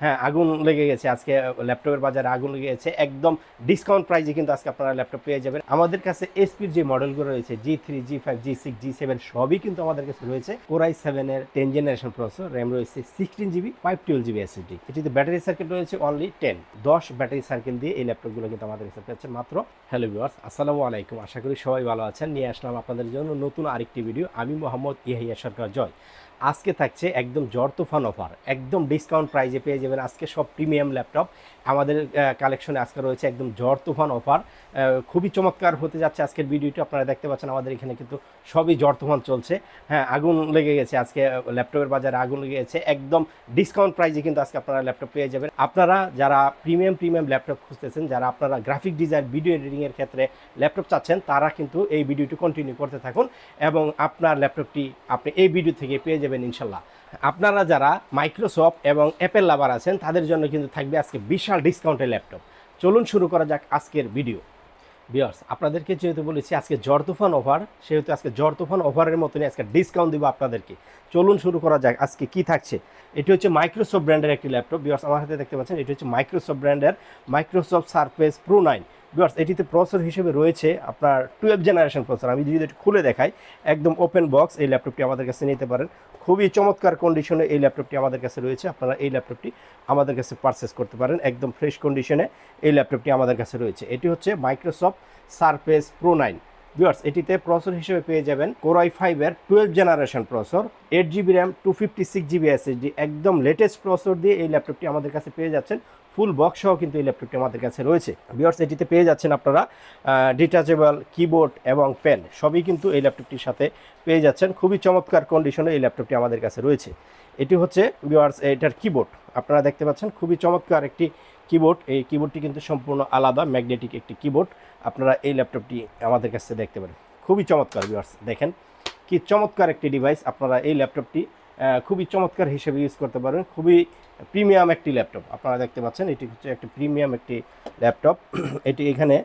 হ্যাঁ, আগুন লেগে গেছে আজকে। ল্যাপটপের বাজারে আগুন লেগে গেছে একদম ডিসকাউন্ট প্রাইসে কিন্তু আজকে আপনারা ল্যাপটপ পেয়ে যাবেন। আমাদের কাছে এসপির যে মডেলগুলো রয়েছে G3 G5 G6 G7 সবই কিন্তু আমাদের কাছে রয়েছে। Core i7 এর 10 জেনারেশন প্রসেসর, র্যাম রয়েছে 16 জিবি, 512 জিবি এসএসডি। এটিতে ব্যাটারি সার্কিট রয়েছে অনলি 10 ব্যাটারি সার্কিট দিয়ে এই ল্যাপটপগুলো কিন্তু আমাদের কাছে পাচ্ছেন মাত্র। হ্যালো ভিউয়ার্স, আসসালামু আলাইকুম। আশা করি সবাই ভালো আছেন। নিয়ে আসলাম আপনাদের জন্য নতুন আরেকটি ভিডিও। আমি মোহাম্মদ ইয়াহিয়া সরকার জয়। আজকে থাকছে একদম ঝড় তুফান অফার, একদম ডিসকাউন্ট প্রাইজে পেয়ে যাবেন আজকে সব প্রিমিয়াম ল্যাপটপ। আমাদের কালেকশনে আজকে রয়েছে একদম ঝড় তুফান অফার। খুবই চমৎকার হতে যাচ্ছে আজকের ভিডিওটি। আপনারা দেখতে পাচ্ছেন আমাদের এখানে কিন্তু সবই ঝড় তুফান চলছে। হ্যাঁ, আগুন লেগে গেছে আজকে। ল্যাপটপের বাজারে আগুন লেগে গেছে একদম ডিসকাউন্ট প্রাইজে কিন্তু আজকে আপনারা ল্যাপটপ পেয়ে যাবেন। আপনারা যারা প্রিমিয়াম ল্যাপটপ খুঁজতেছেন, যারা আপনারা গ্রাফিক ডিজাইন ভিডিও এডিটিংয়ের ক্ষেত্রে ল্যাপটপ চাচ্ছেন, তারা কিন্তু এই ভিডিওটি কন্টিনিউ করতে থাকুন এবং আপনার ল্যাপটপটি আপনি এই ভিডিও থেকে পেয়ে যাবেন ইনশাল্লাহ। আপনারা যারা মাইক্রোসফট এবং অ্যাপেল লাভার আছেন, তাদের জন্য কিন্তু থাকবে আজকে বিশাল ডিসকাউন্টের ল্যাপটপ। চলুন শুরু করা যাক আজকের ভিডিও। ভিউয়ার্স, আপনাদেরকে যেহেতু বলেছি আজকে ঝড় তুফান অফার, সেহেতু আজকে ঝড় তুফান অফারের মতনই আজকে ডিসকাউন্ট দিব আপনাদেরকে। চলুন শুরু করা যাক আজকে কি থাকছে। এটি হচ্ছে মাইক্রোসফট ব্র্যান্ডের একটি ল্যাপটপ। ভিউয়ার্স, আমার হাতে দেখতে পাচ্ছেন এটি হচ্ছে মাইক্রোসফট ব্র্যান্ডের মাইক্রোসফট সারফেস প্রো 9। ভিউয়ার্স, এটিতে প্রসেসর হিসেবে রয়েছে আপনার 12 জেনারেশন প্রসেসর। আমি যদি একটু খুলে দেখাই, একদম ওপেন বক্স এই ল্যাপটপটি আমাদের কাছে নিতে পারেন। খুবই চমৎকার কন্ডিশনে এই ল্যাপটপটি আমাদের কাছে রয়েছে। আপনারা এই ল্যাপটপটি আমাদের কাছে পারচেস করতে পারেন। একদম ফ্রেশ কন্ডিশনে এই ল্যাপটপটি আমাদের কাছে রয়েছে। এটি হচ্ছে মাইক্রোসফট সারফেস প্রো 9। ভিউয়ার্স, এটিতে প্রসেসর হিসেবে পেয়ে যাবেন Core i5 এর 12 generation processor, 8 GB RAM, 256 GB SSD. একদম লেটেস্ট প্রসেসর দিয়ে এই ল্যাপটপটি আমাদের কাছে পেয়ে যাচ্ছেন। ফুল বক্স সহ কিন্তু এই ল্যাপটপটি আমাদের কাছে রয়েছে। ভিউয়ার্স, এটিতে পেয়ে যাচ্ছেন আপনারা ডিটাচেবল কিবোর্ড এবং পেন, সবই কিন্তু এই ল্যাপটপটির সাথে পেয়ে যাচ্ছেন। খুবই চমৎকার কন্ডিশনে এই ল্যাপটপটি আমাদের কাছে রয়েছে। এটি হচ্ছে ভিউয়ার্স এটার কিবোর্ড। আপনারা দেখতে পাচ্ছেন খুবই চমৎকার একটি কিবোর্ড। এই কিবোর্ডটি কিন্তু সম্পূর্ণ আলাদা ম্যাগনেটিক একটি কিবোর্ড। আপনারা এই ল্যাপটপটি আমাদের কাছে দেখতে পারেন। খুবই চমৎকার। ভিউয়ার্স, দেখেন কি চমৎকার একটি ডিভাইস। আপনারা এই ল্যাপটপটি খুবই চমৎকার হিসেবে ইউজ করতে পারেন। খুবই প্রিমিয়াম একটি ল্যাপটপ। আপনারা দেখতে পাচ্ছেন এটি হচ্ছে একটি প্রিমিয়াম একটি ল্যাপটপ। এটি এখানে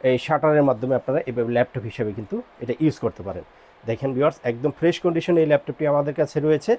এই শাটারের মাধ্যমে আপনারা এভাবে ল্যাপটপ হিসেবে কিন্তু এটা ইউজ করতে পারেন। দেখেন ভিউয়ার্স, একদম ফ্রেশ কন্ডিশনে এই ল্যাপটপটি আমাদের কাছে রয়েছে।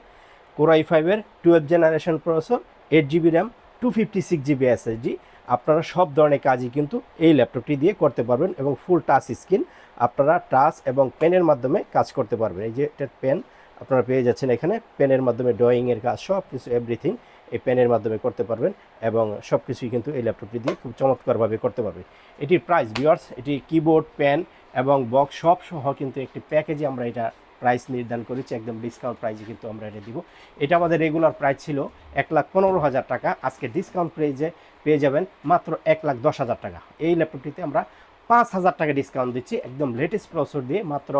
Core i5 এর 12 generation processor, 8 GB RAM, 256 GB SSD. আপনারা সব ধরনের কাজই কিন্তু এই ল্যাপটপটি দিয়ে করতে পারবেন এবং ফুল টাচ স্ক্রিন। আপনারা টাচ এবং পেনের মাধ্যমে কাজ করতে পারবেন। এই যে এটার পেন আপনারা পেয়ে যাচ্ছেন এখানে। পেনের মাধ্যমে ড্রয়িংয়ের কাজ সব কিছু এভরিথিং এই পেনের মাধ্যমে করতে পারবেন এবং সব কিছুই কিন্তু এই ল্যাপটপটি দিয়ে খুব চমৎকারভাবে করতে পারবেন। এটির প্রাইস ভিউয়ার্স, এটি কিবোর্ড, পেন এবং বক্স সব সহ কিন্তু একটি প্যাকেজে আমরা এটা প্রাইস নির্ধারণ করেছি। একদম ডিসকাউন্ট প্রাইসে কিন্তু আমরা এটা দিব। এটা আমাদের রেগুলার প্রাইস ছিল 1,15,000 টাকা। আজকে ডিসকাউন্ট প্রাইসে পেয়ে যাবেন মাত্র 1,10,000 টাকা। এই ল্যাপটপটিতে আমরা 5,000 টাকা ডিসকাউন্ট দিচ্ছি। একদম লেটেস্ট প্রসেসর দিয়ে মাত্র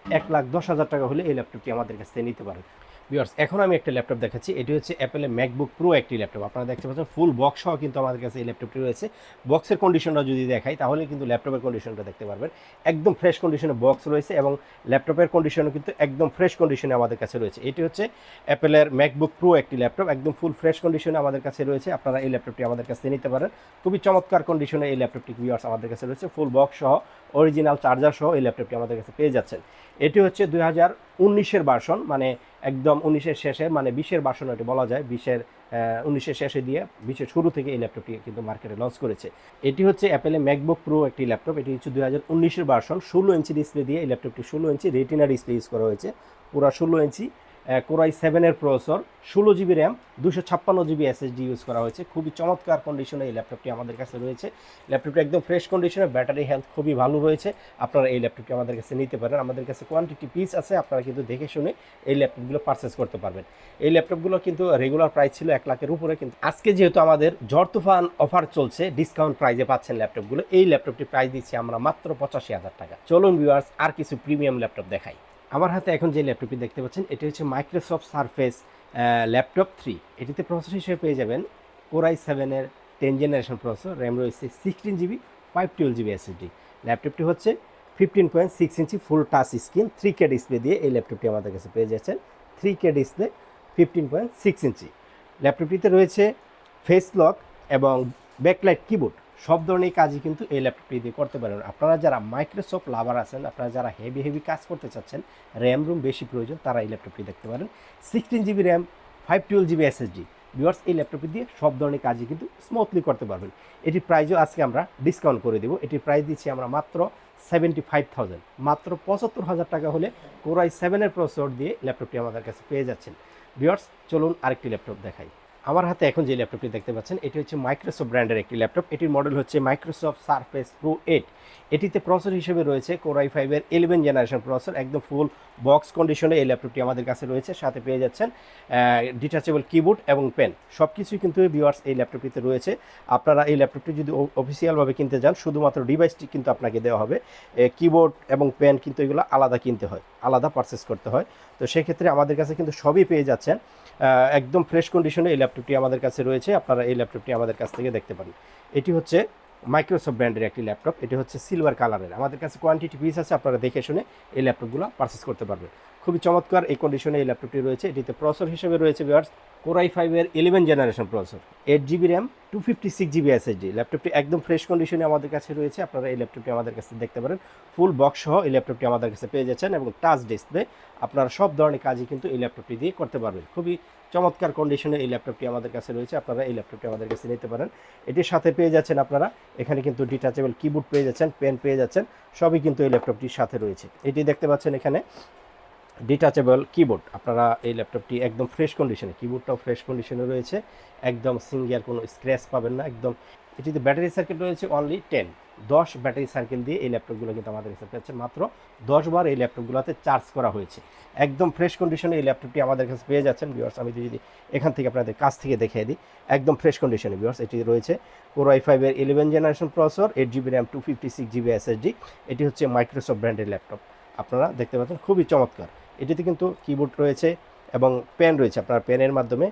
1,10,000 টাকা হলে এই ল্যাপটপটি আমাদের কাছ থেকে নিতে পারেন। ভিউয়ার্স, এখন আমি একটা ল্যাপটপ দেখাচ্ছি। এটি হচ্ছে অ্যাপেলের ম্যাকবুক প্রো একটি ল্যাপটপ। আপনারা দেখতে পাচ্ছেন ফুল বক্স সহ কিন্তু আমাদের কাছে এই ল্যাপটপটি রয়েছে। বক্সের কন্ডিশনটা যদি দেখাই তাহলে কিন্তু ল্যাপটপের কন্ডিশনটা দেখতে পারবেন। একদম ফ্রেশ কন্ডিশনে বক্স রয়েছে এবং ল্যাপটপের কন্ডিশনও কিন্তু একদম ফ্রেশ কন্ডিশনে আমাদের কাছে রয়েছে। এটি হচ্ছে অ্যাপেলের ম্যাকবুক প্রো একটি ল্যাপটপ, একদম ফুল ফ্রেশ কন্ডিশনে আমাদের কাছে রয়েছে। আপনারা এই ল্যাপটপটি আমাদের কাছে নিতে পারেন। খুবই চমৎকার কন্ডিশনে এই ল্যাপটপটি ভিউয়ার্স আমাদের কাছে রয়েছে। ফুল বক্স সহ অরিজিনাল চার্জার সহ এই ল্যাপটপটি আমাদের কাছে পেয়ে যাচ্ছেন। এটি হচ্ছে 2019-এর ভার্সন, মানে একদম 19-এর শেষে, মানে 20-এর ভার্সন এটি বলা যায়। 19-এর শেষে দিয়ে 20-এর শুরু থেকে এই ল্যাপটপটি কিন্তু মার্কেটে লঞ্চ করেছে। এটি হচ্ছে অ্যাপেলের ম্যাকবুক প্রো একটি ল্যাপটপ। এটি হচ্ছে 2019-এর ভার্সন। 16 ইঞ্চি ডিসপ্লে দিয়ে এই ল্যাপটপটি 16 ইঞ্চি রেটিনা ডিসপ্লে ইউজ করা হয়েছে, পুরো 16 ইঞ্চি। Core i7 এর processor, 16 GB RAM, 256 GB SSD use করা হয়েছে। খুবই চমৎকার কন্ডিশনে এই ল্যাপটপটি আমাদের কাছে রয়েছে। ল্যাপটপটি একদম ফ্রেশ কন্ডিশনে, ব্যাটারি হেলথ খুবই ভালো রয়েছে। আপনারা এই ল্যাপটপটি আমাদের কাছে নিতে পারেন। আমাদের কাছে কোয়ান্টিটি পিস আছে, আপনারা কিন্তু দেখে শুনে এই ল্যাপটপগুলো পারচেস করতে পারবেন। এই ল্যাপটপগুলো কিন্তু রেগুলার প্রাইস ছিল 1 লাখের উপরে, কিন্তু আজকে যেহেতু আমাদের ঝড় তুফান অফার চলছে, ডিসকাউন্ট প্রাইসে পাচ্ছেন ল্যাপটপগুলো। এই ল্যাপটপটি প্রাইস দিচ্ছি আমরা মাত্র 85,000 টাকা। চলুন ভিউয়ার্স, আর কিছু প্রিমিয়াম ল্যাপটপ দেখাই। আমার হাতে এখন যে ল্যাপটপটি দেখতে পাচ্ছেন এটি হচ্ছে মাইক্রোসফট সারফেস ল্যাপটপ 3। এটিতে প্রসেসর হিসেবে পেয়ে যাবেন Core i7 এর 10 জেনারেশন প্রসেসর, র্যাম রয়েছে 16 জিবি, 512 জিবি এসএসডি। ল্যাপটপটি হচ্ছে 15.6 ইঞ্চি full touch screen 3K display দিয়ে এই ল্যাপটপটি আমাদের কাছে পেয়ে যাচ্ছেন। 3K ডিসপ্লে, 15.6 ইঞ্চি। ল্যাপটপটিতে রয়েছে ফেস লক এবং ব্যাকলাইট কিবোর্ড। সব ধরনের কাজই কিন্তু এই ল্যাপটপটি দিয়ে করতে পারেন। আপনারা যারা মাইক্রোসফট লাভার আছেন, আপনারা যারা হেভি কাজ করতে চাচ্ছেন, র্যাম রুম বেশি প্রয়োজন, তারা এই ল্যাপটপটি দেখতে পারেন। 16 GB RAM, 512 GB SSD. Viewers এই ল্যাপটপটি দিয়ে সব ধরনের কাজই কিন্তু স্মুথলি করতে পারবেন। এটির প্রাইসও আজকে আমরা ডিসকাউন্ট করে দেবো। এটির প্রাইস দিচ্ছি আমরা মাত্র 75,000, মাত্র 75,000 টাকা হলে Core i7 প্রসেসর দিয়ে ল্যাপটপটি আমাদের কাছে পেয়ে যাচ্ছেন। ভিউয়ার্স চলুন আরেকটি ল্যাপটপ দেখাই। আমার হাতে এখন যে ল্যাপটপটি দেখতে পাচ্ছেন এটি হচ্ছে মাইক্রোসফট ব্র্যান্ডের একটি ল্যাপটপ। এটির মডেল হচ্ছে মাইক্রোসফট সারফেস প্রো 8। এটিতে প্রসেসর হিসেবে রয়েছে Core i5 11 জেনারেশন প্রসেসর। একদম ফুল বক্স কন্ডিশনে এই ল্যাপটপটি আমাদের কাছে রয়েছে। সাথে পেয়ে যাচ্ছেন ডিটাচেবল কিবোর্ড এবং পেন, সব কিছুই কিন্তু ভিউয়ার্স এই ল্যাপটপটিতে রয়েছে। আপনারা এই ল্যাপটপটি যদি অফিসিয়ালভাবে কিনতে যান শুধুমাত্র ডিভাইসটি কিন্তু আপনাকে দেওয়া হবে, কিবোর্ড এবং পেন কিন্তু এগুলো আলাদা কিনতে হয়, আলাদা পারচেস করতে হয়। তো সেক্ষেত্রে আমাদের কাছে কিন্তু সবই পেয়ে যাচ্ছেন। একদম ফ্রেশ কন্ডিশনে এই ল্যাপটপটি আমাদের কাছে রয়েছে। আপনারা এই ল্যাপটপটি আমাদের কাছ থেকে দেখতে পারেন। এটি হচ্ছে মাইক্রোসফট ব্র্যান্ডের একটি ল্যাপটপ। এটি হচ্ছে সিলভার কালারের। আমাদের কাছে কোয়ান্টিটি পিস আছে, আপনারা দেখে শুনে এই ল্যাপটপগুলো পারচেস করতে পারবেন। খুবই চমৎকার এই কন্ডিশনে এই ল্যাপটপটি রয়েছে। এটিতে প্রসেসর হিসেবে রয়েছে viewers Core i5 11 generation processor, 8GB RAM, 256GB SSD। ল্যাপটপটি একদম ফ্রেশ কন্ডিশনে আমাদের কাছে রয়েছে। আপনারা এই ল্যাপটপটি আমাদের কাছে দেখতে পারেন। ফুল বক্স সহ এই ল্যাপটপটি আমাদের কাছে পেয়ে যাচ্ছেন এবং টাচ ডিসপ্লে। আপনারা সব ধরনের কাজই কিন্তু এই ল্যাপটপটি দিয়ে করতে পারবেন। খুবই চমৎকার কন্ডিশনে এই ল্যাপটপটি আমাদের কাছে রয়েছে। আপনারা এই ল্যাপটপটি আমাদের কাছে নিতে পারেন। এটির সাথে পেয়ে যাচ্ছেন আপনারা এখানে কিন্তু ডিটাচেবল কিবোর্ড পেয়ে যাচ্ছেন, পেন পেয়ে যাচ্ছেন, সবই কিন্তু এই ল্যাপটপটির সাথে রয়েছে। এটি দেখতে পাচ্ছেন এখানে ডিটাচেবল কিবোর্ড। আপনারা এই ল্যাপটপটি একদম ফ্রেশ কন্ডিশনে, কিবোর্ডটাও ফ্রেশ কন্ডিশনে রয়েছে, একদম সিঙ্গেল কোনো স্ক্র্যাচ পাবেন না। একদম এটিতে ব্যাটারি সার্কেল রয়েছে অনলি 10 ব্যাটারি সার্কেল দিয়ে এই ল্যাপটপগুলো কিন্তু আমাদের কাছে পেয়েছে। মাত্র 10 বার এই ল্যাপটপগুলোতে চার্জ করা হয়েছে। একদম ফ্রেশ কন্ডিশনে এই ল্যাপটপটি আমাদের কাছে পেয়ে যাচ্ছেন ভিউয়ার্স। আমি যদি এখান থেকে আপনাদের কাছ থেকে দেখিয়ে দিই, একদম ফ্রেশ কন্ডিশনে ভিউয়ার্স এটি রয়েছে Core i5 11 generation processor, 8GB RAM, 256GB SSD। এটি হচ্ছে মাইক্রোসফট ব্র্যান্ডের ল্যাপটপ। আপনারা দেখতে পাচ্ছেন খুবই চমৎকার। এটিতে কিন্তু কিবোর্ড রয়েছে এবং পেন রয়েছে। আপনারা পেনের মাধ্যমে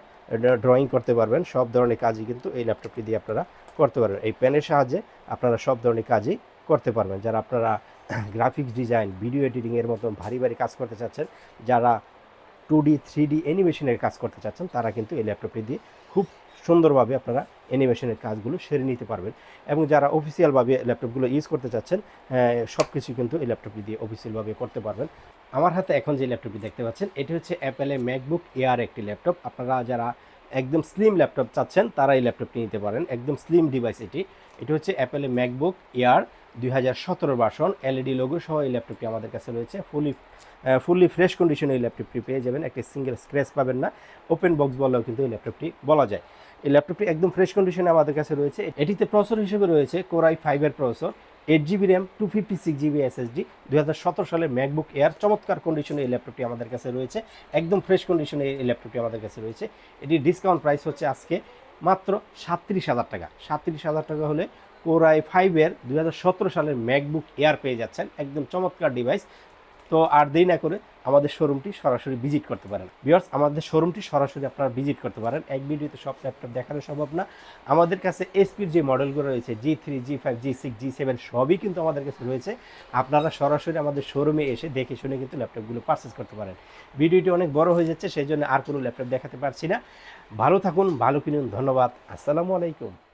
ড্রয়িং করতে পারবেন। সব ধরনের কাজই কিন্তু এই ল্যাপটপটি দিয়ে আপনারা করতে পারবেন। এই পেনের সাহায্যে আপনারা সব ধরনের কাজই করতে পারবেন। যারা আপনারা গ্রাফিক্স ডিজাইন, ভিডিও এডিটিংয়ের মতো ভারী ভারী কাজ করতে চাচ্ছেন, যারা 2D 3D অ্যানিমেশনের কাজ করতে চাচ্ছেন, তারা কিন্তু এই ল্যাপটপটি দিয়ে খুব সুন্দরভাবে আপনারা অ্যানিমেশনের কাজগুলো সেরে নিতে পারবেন। এবং যারা অফিসিয়ালভাবে ল্যাপটপগুলো ইউজ করতে চাচ্ছেন, সব কিছু কিন্তু এই ল্যাপটপটি দিয়ে অফিসিয়ালভাবে করতে পারবেন। আমার হাতে এখন যে ল্যাপটপটি দেখতে পাচ্ছেন এটি হচ্ছে অ্যাপেলের ম্যাকবুক এয়ার একটি ল্যাপটপ। আপনারা যারা একদম স্লিম ল্যাপটপ চাচ্ছেন তারা এই ল্যাপটপটি নিতে পারেন। একদম স্লিম ডিভাইস এটি হচ্ছে অ্যাপেলের MacBook Air 2017 version. LED logo সহ এই ল্যাপটপটি আমাদের কাছে রয়েছে। ফুললি ফ্রেশ কন্ডিশনে এই ল্যাপটপটি পেয়ে যাবেন। একটি সিঙ্গেল স্ক্র্যাচ পাবেন না। ওপেন বক্স বললেও কিন্তু এই ল্যাপটপটি বলা যায়। এই ল্যাপটপটি একদম ফ্রেশ কন্ডিশনে আমাদের কাছে রয়েছে। এটিতে প্রসেসর হিসেবে রয়েছে Core i5 processor, 8GB RAM, 256GB SSD। 2017 সালের ম্যাকবুক এয়ার। চমৎকার কন্ডিশনে এই ল্যাপটপটি আমাদের কাছে রয়েছে। একদম ফ্রেশ কন্ডিশনে এই ল্যাপটপটি আমাদের কাছে রয়েছে। এটির ডিসকাউন্ট প্রাইস হচ্ছে আজকে মাত্র 37,000 টাকা। 37,000 টাকা হলে Core i5 2017 সালের ম্যাকবুক এয়ার পেয়ে যাচ্ছেন। একদম চমৎকার ডিভাইস। তো আর দেরি না করে আমাদের শোরুমটি সরাসরি ভিজিট করতে পারেন। ভিউয়ার্স আমাদের শোরুমটি সরাসরি আপনারা ভিজিট করতে পারেন। এক ভিডিওতে সব ল্যাপটপ দেখানো সম্ভব না। আমাদের কাছে এসপির যে মডেলগুলো রয়েছে G3, G5, G6, G7 সবই কিন্তু আমাদের কাছে রয়েছে। আপনারা সরাসরি আমাদের শোরুমে এসে দেখে শুনে কিন্তু ল্যাপটপগুলো পারচেস করতে পারেন। ভিডিওটি অনেক বড় হয়ে যাচ্ছে, সেই জন্য আর কোনো ল্যাপটপ দেখাতে পারছি না। ভালো থাকুন, ভালো কিনুন। ধন্যবাদ। আসসালামু আলাইকুম।